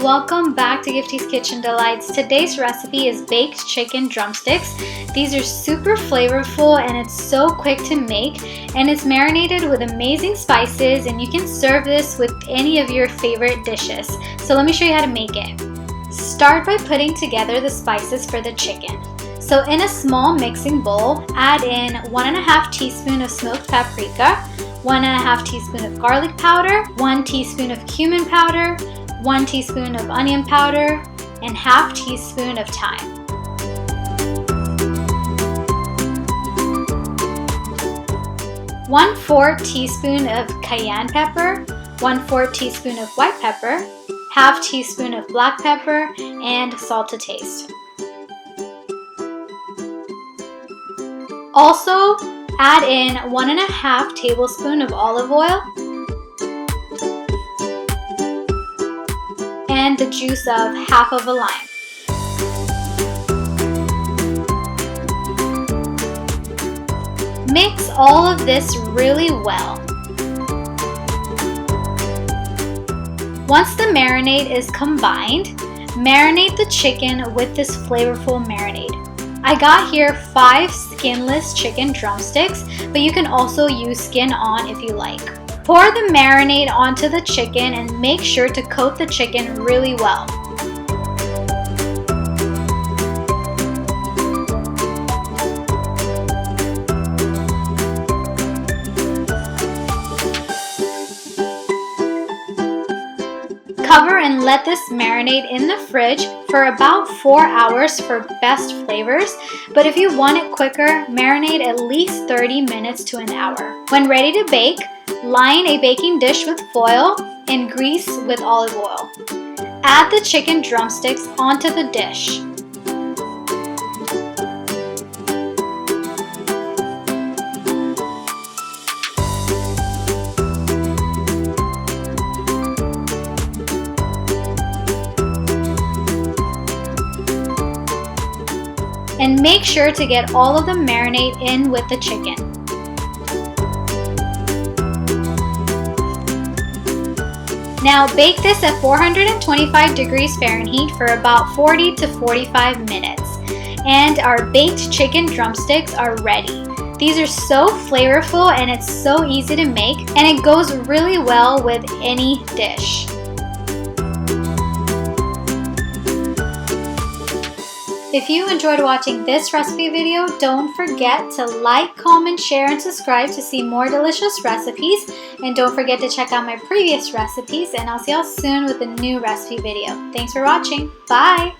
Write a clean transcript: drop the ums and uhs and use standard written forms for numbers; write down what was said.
welcome back to Gifty's Kitchen Delights. Today's recipe is baked chicken drumsticks. These are super flavorful and it's so quick to make, and it's marinated with amazing spices, and you can serve this with any of your favorite dishes. So let me show you how to make it. Start by putting together the spices for the chicken. So in a small mixing bowl, add in 1.5 teaspoon of smoked paprika, 1.5 teaspoon of garlic powder, 1 teaspoon of cumin powder, 1 teaspoon of onion powder, and ½ teaspoon of thyme. One-fourth teaspoon of cayenne pepper, 1/4 teaspoon of white pepper, ½ teaspoon of black pepper, and salt to taste. Also, add in 1.5 tablespoon of olive oil and the juice of half of a lime. Mix all of this really well. Once the marinade is combined, marinate the chicken with this flavorful marinade. I got here 5 skinless chicken drumsticks, but you can also use skin on if you like. Pour the marinade onto the chicken and make sure to coat the chicken really well. Cover and let this marinate in the fridge for about 4 hours for best flavors, but if you want it quicker, marinate at least 30 minutes to an hour. When ready to bake, line a baking dish with foil and grease with olive oil. Add the chicken drumsticks onto the dish. And make sure to get all of the marinade in with the chicken. Now bake this at 425 degrees Fahrenheit for about 40 to 45 minutes. And our baked chicken drumsticks are ready. These are so flavorful and it's so easy to make, and it goes really well with any dish. If you enjoyed watching this recipe video, don't forget to like, comment, share, and subscribe to see more delicious recipes. And don't forget to check out my previous recipes, and I'll see y'all soon with a new recipe video. Thanks for watching. Bye!